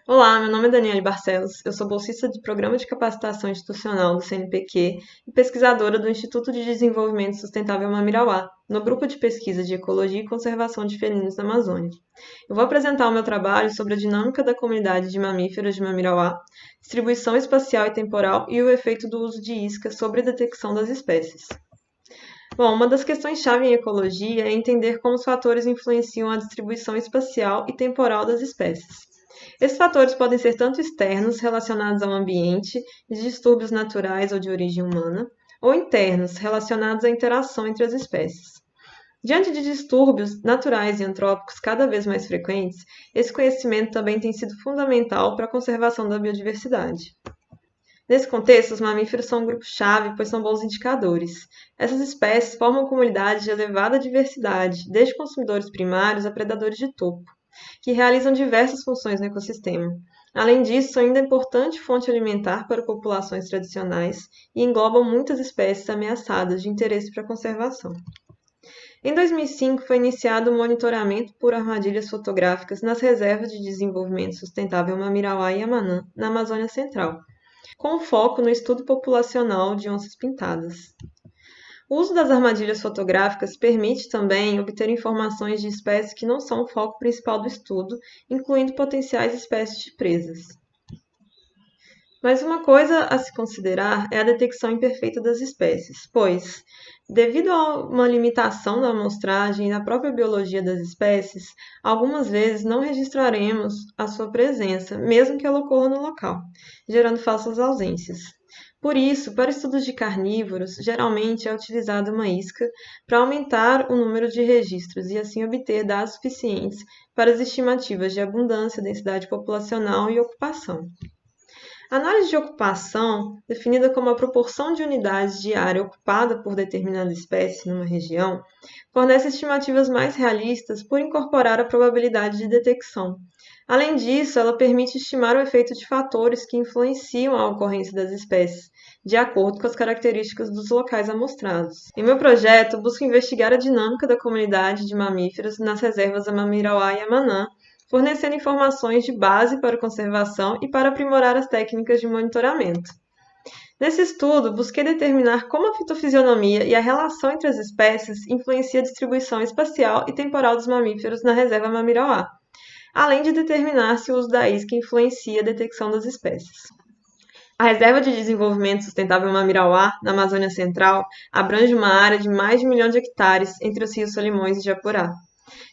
Olá, meu nome é Daniele Barcelos, eu sou bolsista de Programa de Capacitação Institucional do CNPq e pesquisadora do Instituto de Desenvolvimento Sustentável Mamirauá, no grupo de pesquisa de Ecologia e Conservação de Felinos na Amazônia. Eu vou apresentar o meu trabalho sobre a dinâmica da comunidade de mamíferos de Mamirauá, distribuição espacial e temporal e o efeito do uso de isca sobre a detecção das espécies. Bom, uma das questões-chave em ecologia é entender como os fatores influenciam a distribuição espacial e temporal das espécies. Esses fatores podem ser tanto externos, relacionados ao ambiente, de distúrbios naturais ou de origem humana, ou internos, relacionados à interação entre as espécies. Diante de distúrbios naturais e antrópicos cada vez mais frequentes, esse conhecimento também tem sido fundamental para a conservação da biodiversidade. Nesse contexto, os mamíferos são um grupo-chave, pois são bons indicadores. Essas espécies formam comunidades de elevada diversidade, desde consumidores primários a predadores de topo, que realizam diversas funções no ecossistema. Além disso, são ainda importante fonte alimentar para populações tradicionais e englobam muitas espécies ameaçadas de interesse para a conservação. Em 2005, foi iniciado o monitoramento por armadilhas fotográficas nas reservas de desenvolvimento sustentável Mamirauá e Amanã, na Amazônia Central, com foco no estudo populacional de onças pintadas. O uso das armadilhas fotográficas permite também obter informações de espécies que não são o foco principal do estudo, incluindo potenciais espécies de presas. Mas uma coisa a se considerar é a detecção imperfeita das espécies, pois, devido a uma limitação da amostragem e da própria biologia das espécies, algumas vezes não registraremos a sua presença, mesmo que ela ocorra no local, gerando falsas ausências. Por isso, para estudos de carnívoros, geralmente é utilizada uma isca para aumentar o número de registros e assim obter dados suficientes para as estimativas de abundância, densidade populacional e ocupação. A análise de ocupação, definida como a proporção de unidades de área ocupada por determinada espécie numa região, fornece estimativas mais realistas por incorporar a probabilidade de detecção. Além disso, ela permite estimar o efeito de fatores que influenciam a ocorrência das espécies, de acordo com as características dos locais amostrados. Em meu projeto, busco investigar a dinâmica da comunidade de mamíferos nas reservas Mamirauá e Amanã, fornecendo informações de base para a conservação e para aprimorar as técnicas de monitoramento. Nesse estudo, busquei determinar como a fitofisionomia e a relação entre as espécies influencia a distribuição espacial e temporal dos mamíferos na reserva Mamirauá, além de determinar se o uso da isca influencia a detecção das espécies. A Reserva de Desenvolvimento Sustentável Mamirauá, na Amazônia Central, abrange uma área de mais de 1 milhão de hectares entre os rios Solimões e Japurá.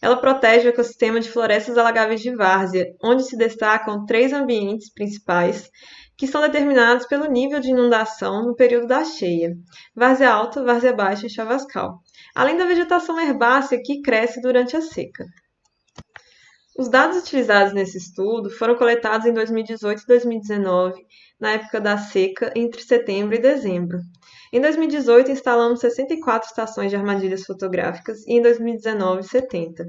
Ela protege o ecossistema de florestas alagáveis de várzea, onde se destacam 3 ambientes principais, que são determinados pelo nível de inundação no período da cheia: várzea alta, várzea baixa e chavascal, além da vegetação herbácea que cresce durante a seca. Os dados utilizados nesse estudo foram coletados em 2018 e 2019, na época da seca, entre setembro e dezembro. Em 2018, instalamos 64 estações de armadilhas fotográficas e em 2019, 70.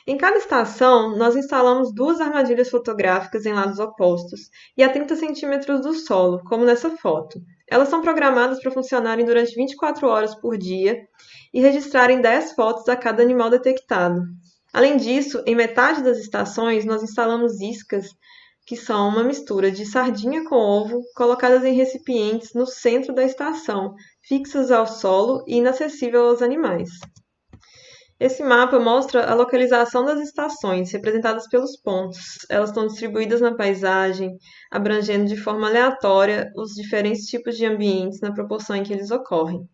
Em cada estação, nós instalamos 2 armadilhas fotográficas em lados opostos e a 30 centímetros do solo, como nessa foto. Elas são programadas para funcionarem durante 24 horas por dia e registrarem 10 fotos a cada animal detectado. Além disso, em metade das estações, nós instalamos iscas, que são uma mistura de sardinha com ovo, colocadas em recipientes no centro da estação, fixas ao solo e inacessível aos animais. Esse mapa mostra a localização das estações, representadas pelos pontos. Elas estão distribuídas na paisagem, abrangendo de forma aleatória os diferentes tipos de ambientes na proporção em que eles ocorrem.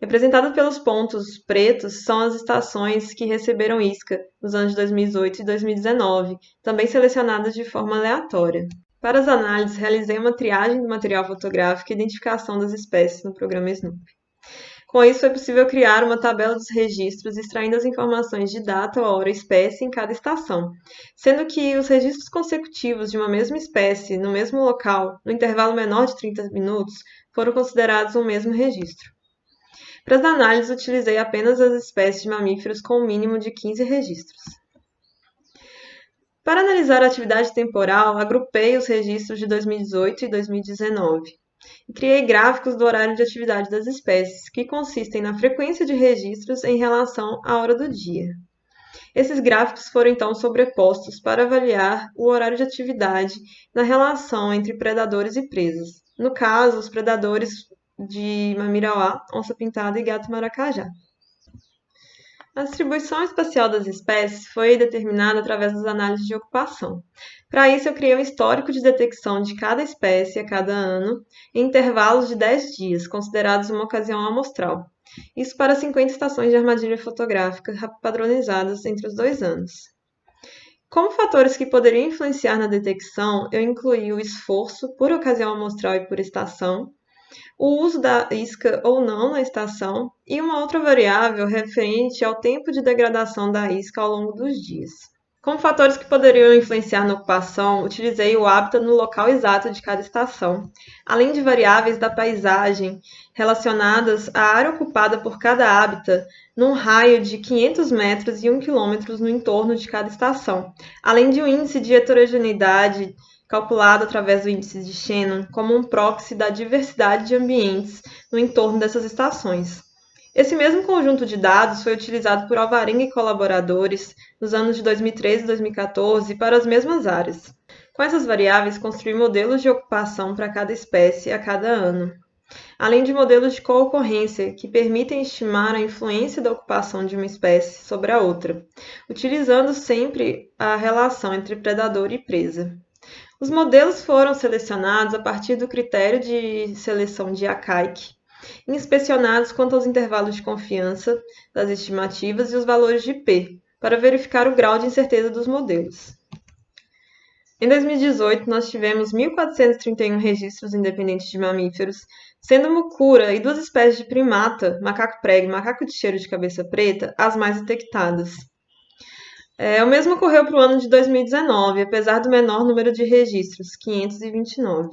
Representadas pelos pontos pretos são as estações que receberam isca nos anos de 2018 e 2019, também selecionadas de forma aleatória. Para as análises, realizei uma triagem do material fotográfico e identificação das espécies no programa Snoop. Com isso, foi possível criar uma tabela dos registros, extraindo as informações de data, hora e espécie em cada estação, sendo que os registros consecutivos de uma mesma espécie no mesmo local, no intervalo menor de 30 minutos, foram considerados um mesmo registro. Para as análises, utilizei apenas as espécies de mamíferos com um mínimo de 15 registros. Para analisar a atividade temporal, agrupei os registros de 2018 e 2019 e criei gráficos do horário de atividade das espécies, que consistem na frequência de registros em relação à hora do dia. Esses gráficos foram então sobrepostos para avaliar o horário de atividade na relação entre predadores e presas. No caso, os predadores de Mamirauá, onça-pintada e gato-maracajá. A distribuição espacial das espécies foi determinada através das análises de ocupação. Para isso, eu criei um histórico de detecção de cada espécie a cada ano, em intervalos de 10 dias, considerados uma ocasião amostral. Isso para 50 estações de armadilha fotográfica padronizadas entre os 2 anos. Como fatores que poderiam influenciar na detecção, eu incluí o esforço por ocasião amostral e por estação, o uso da isca ou não na estação e uma outra variável referente ao tempo de degradação da isca ao longo dos dias. Como fatores que poderiam influenciar na ocupação, utilizei o hábitat no local exato de cada estação, além de variáveis da paisagem relacionadas à área ocupada por cada hábitat num raio de 500 metros e 1 km no entorno de cada estação, além de um índice de heterogeneidade calculado através do índice de Shannon como um proxy da diversidade de ambientes no entorno dessas estações. Esse mesmo conjunto de dados foi utilizado por Alvarenga e colaboradores nos anos de 2013 e 2014 para as mesmas áreas. Com essas variáveis, construí modelos de ocupação para cada espécie a cada ano, além de modelos de concorrência que permitem estimar a influência da ocupação de uma espécie sobre a outra, utilizando sempre a relação entre predador e presa. Os modelos foram selecionados a partir do critério de seleção de Akaik, inspecionados quanto aos intervalos de confiança das estimativas e os valores de P, para verificar o grau de incerteza dos modelos. Em 2018, nós tivemos 1.431 registros independentes de mamíferos, sendo mucura e 2 espécies de primata, macaco prego e macaco de cheiro de cabeça preta, as mais detectadas. O mesmo ocorreu para o ano de 2019, apesar do menor número de registros, 529.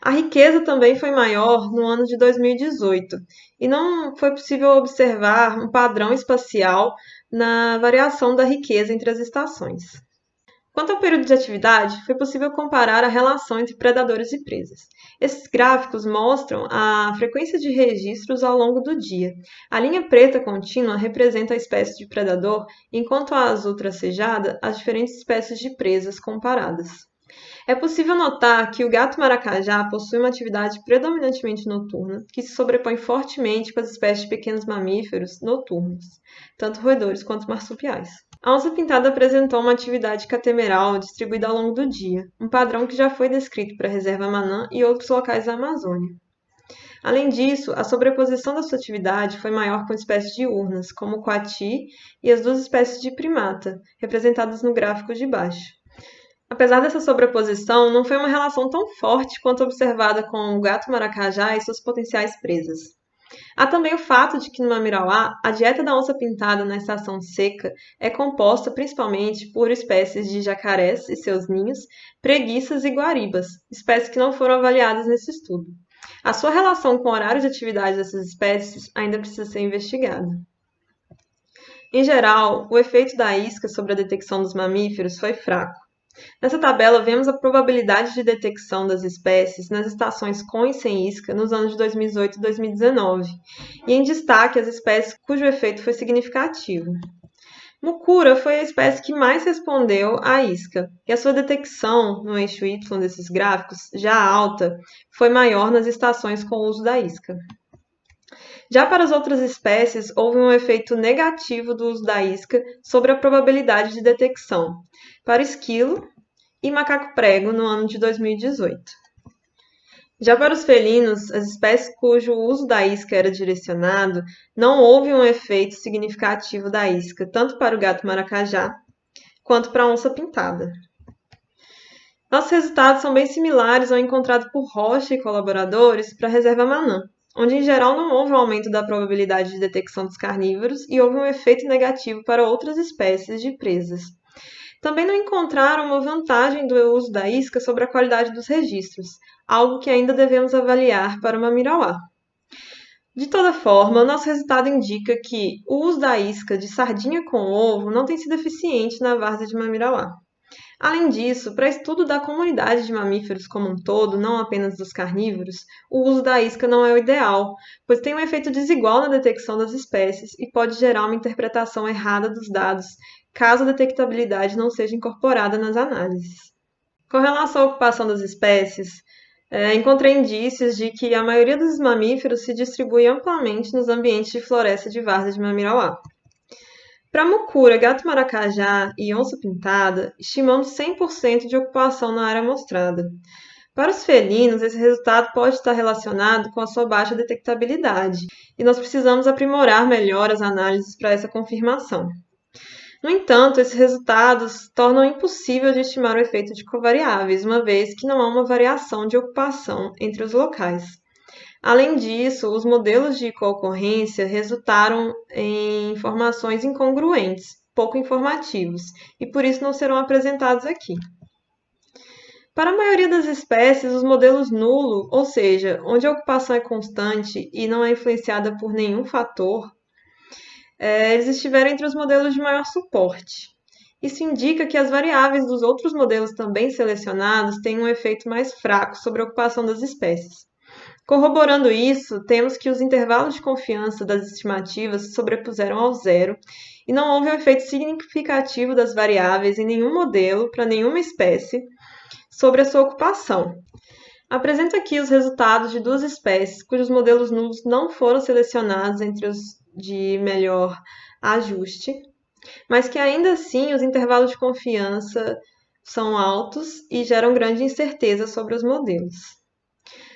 A riqueza também foi maior no ano de 2018, e não foi possível observar um padrão espacial na variação da riqueza entre as estações. Quanto ao período de atividade, foi possível comparar a relação entre predadores e presas. Esses gráficos mostram a frequência de registros ao longo do dia. A linha preta contínua representa a espécie de predador, enquanto a azul tracejada, as diferentes espécies de presas comparadas. É possível notar que o gato-maracajá possui uma atividade predominantemente noturna, que se sobrepõe fortemente com as espécies de pequenos mamíferos noturnos, tanto roedores quanto marsupiais. A onça-pintada apresentou uma atividade catemeral distribuída ao longo do dia, um padrão que já foi descrito para a Reserva Manã e outros locais da Amazônia. Além disso, a sobreposição da sua atividade foi maior com espécies diurnas, como o coati e as 2 espécies de primata, representadas no gráfico de baixo. Apesar dessa sobreposição, não foi uma relação tão forte quanto observada com o gato-maracajá e suas potenciais presas. Há também o fato de que no Mamirauá, a dieta da onça-pintada na estação seca é composta principalmente por espécies de jacarés e seus ninhos, preguiças e guaribas, espécies que não foram avaliadas nesse estudo. A sua relação com o horário de atividade dessas espécies ainda precisa ser investigada. Em geral, o efeito da isca sobre a detecção dos mamíferos foi fraco. Nessa tabela, vemos a probabilidade de detecção das espécies nas estações com e sem isca nos anos de 2018 e 2019, e em destaque as espécies cujo efeito foi significativo. Mucura foi a espécie que mais respondeu à isca, e a sua detecção no eixo Y desses gráficos, já alta, foi maior nas estações com o uso da isca. Já para as outras espécies, houve um efeito negativo do uso da isca sobre a probabilidade de detecção, para o esquilo e macaco prego no ano de 2018. Já para os felinos, as espécies cujo uso da isca era direcionado, não houve um efeito significativo da isca, tanto para o gato-maracajá quanto para a onça-pintada. Nossos resultados são bem similares ao encontrado por Rocha e colaboradores para a Reserva Manã, onde em geral não houve um aumento da probabilidade de detecção dos carnívoros e houve um efeito negativo para outras espécies de presas. Também não encontraram uma vantagem do uso da isca sobre a qualidade dos registros, algo que ainda devemos avaliar para o Mamirauá. De toda forma, o nosso resultado indica que o uso da isca de sardinha com ovo não tem sido eficiente na várzea de Mamirauá. Além disso, para estudo da comunidade de mamíferos como um todo, não apenas dos carnívoros, o uso da isca não é o ideal, pois tem um efeito desigual na detecção das espécies e pode gerar uma interpretação errada dos dados, caso a detectabilidade não seja incorporada nas análises. Com relação à ocupação das espécies, encontrei indícios de que a maioria dos mamíferos se distribui amplamente nos ambientes de floresta de várzea de Mamirauá. Para mucura, gato-maracajá e onça-pintada, estimamos 100% de ocupação na área amostrada. Para os felinos, esse resultado pode estar relacionado com a sua baixa detectabilidade, e nós precisamos aprimorar melhor as análises para essa confirmação. No entanto, esses resultados tornam impossível de estimar o efeito de covariáveis, uma vez que não há uma variação de ocupação entre os locais. Além disso, os modelos de concorrência resultaram em informações incongruentes, pouco informativos, e por isso não serão apresentados aqui. Para a maioria das espécies, os modelos nulo, ou seja, onde a ocupação é constante e não é influenciada por nenhum fator, eles estiveram entre os modelos de maior suporte. Isso indica que as variáveis dos outros modelos também selecionados têm um efeito mais fraco sobre a ocupação das espécies. Corroborando isso, temos que os intervalos de confiança das estimativas se sobrepuseram ao zero e não houve um efeito significativo das variáveis em nenhum modelo para nenhuma espécie sobre a sua ocupação. Apresento aqui os resultados de duas espécies cujos modelos nulos não foram selecionados entre os de melhor ajuste, mas que ainda assim os intervalos de confiança são altos e geram grande incerteza sobre os modelos.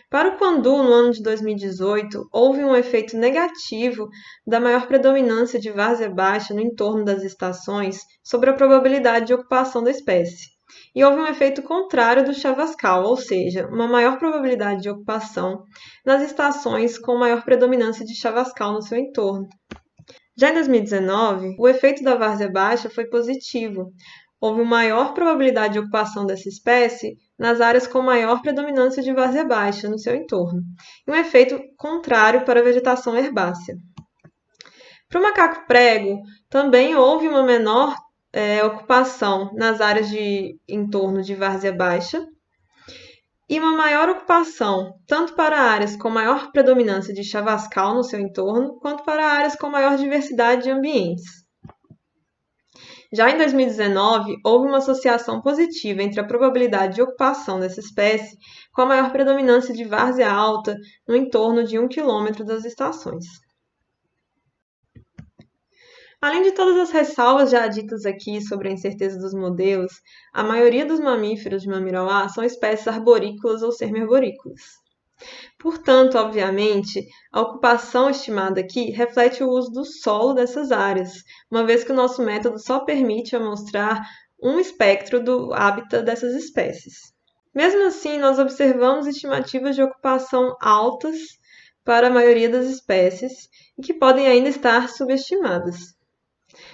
Para o Quandu, no ano de 2018, houve um efeito negativo da maior predominância de várzea baixa no entorno das estações sobre a probabilidade de ocupação da espécie. E houve um efeito contrário do chavascal, ou seja, uma maior probabilidade de ocupação nas estações com maior predominância de chavascal no seu entorno. Já em 2019, o efeito da várzea baixa foi positivo. Houve uma maior probabilidade de ocupação dessa espécie nas áreas com maior predominância de várzea baixa no seu entorno, e um efeito contrário para a vegetação herbácea. Para o macaco prego, também houve uma menor ocupação nas áreas de entorno de várzea baixa e uma maior ocupação tanto para áreas com maior predominância de chavascal no seu entorno, quanto para áreas com maior diversidade de ambientes. Já em 2019, houve uma associação positiva entre a probabilidade de ocupação dessa espécie com a maior predominância de várzea alta no entorno de 1 km das estações. Além de todas as ressalvas já ditas aqui sobre a incerteza dos modelos, a maioria dos mamíferos de Mamirauá são espécies arborícolas ou semi-arborícolas. Portanto, obviamente, a ocupação estimada aqui reflete o uso do solo dessas áreas, uma vez que o nosso método só permite amostrar um espectro do hábitat dessas espécies. Mesmo assim, nós observamos estimativas de ocupação altas para a maioria das espécies e que podem ainda estar subestimadas.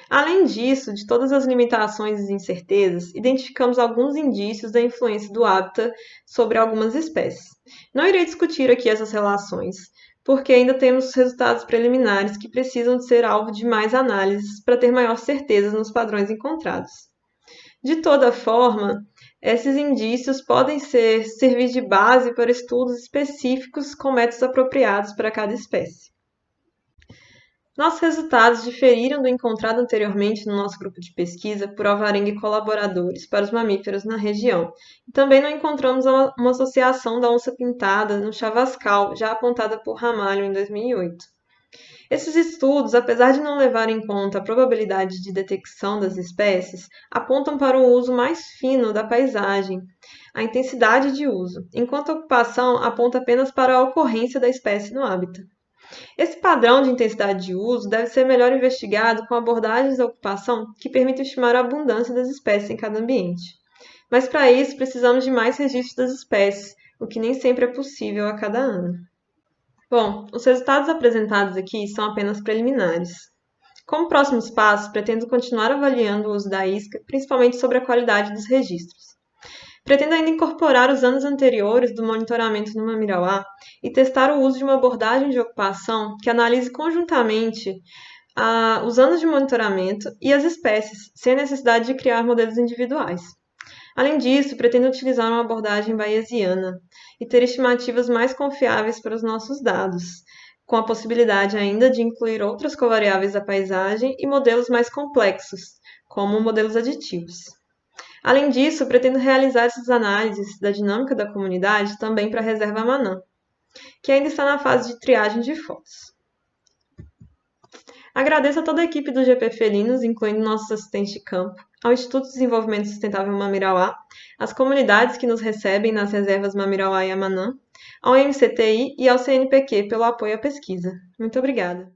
Além disso, de todas as limitações e incertezas, identificamos alguns indícios da influência do hábitat sobre algumas espécies. Não irei discutir aqui essas relações, porque ainda temos resultados preliminares que precisam de ser alvo de mais análises para ter maior certeza nos padrões encontrados. De toda forma, esses indícios podem servir de base para estudos específicos com métodos apropriados para cada espécie. Nossos resultados diferiram do encontrado anteriormente no nosso grupo de pesquisa por Alvarenga e colaboradores para os mamíferos na região. E também não encontramos uma associação da onça-pintada no chavascal, já apontada por Ramalho em 2008. Esses estudos, apesar de não levarem em conta a probabilidade de detecção das espécies, apontam para um uso mais fino da paisagem, a intensidade de uso, enquanto a ocupação aponta apenas para a ocorrência da espécie no hábitat. Esse padrão de intensidade de uso deve ser melhor investigado com abordagens da ocupação que permitam estimar a abundância das espécies em cada ambiente. Mas para isso precisamos de mais registros das espécies, o que nem sempre é possível a cada ano. Bom, os resultados apresentados aqui são apenas preliminares. Como próximos passos, pretendo continuar avaliando o uso da isca, principalmente sobre a qualidade dos registros. Pretendo ainda incorporar os anos anteriores do monitoramento no Mamirauá e testar o uso de uma abordagem de ocupação que analise conjuntamente os anos de monitoramento e as espécies, sem a necessidade de criar modelos individuais. Além disso, pretendo utilizar uma abordagem bayesiana e ter estimativas mais confiáveis para os nossos dados, com a possibilidade ainda de incluir outras covariáveis da paisagem e modelos mais complexos, como modelos aditivos. Além disso, pretendo realizar essas análises da dinâmica da comunidade também para a Reserva Manã, que ainda está na fase de triagem de fotos. Agradeço a toda a equipe do GP Felinos, incluindo nossos assistentes de campo, ao Instituto de Desenvolvimento Sustentável Mamirauá, às comunidades que nos recebem nas reservas Mamirauá e Amanã, ao MCTI e ao CNPq pelo apoio à pesquisa. Muito obrigada!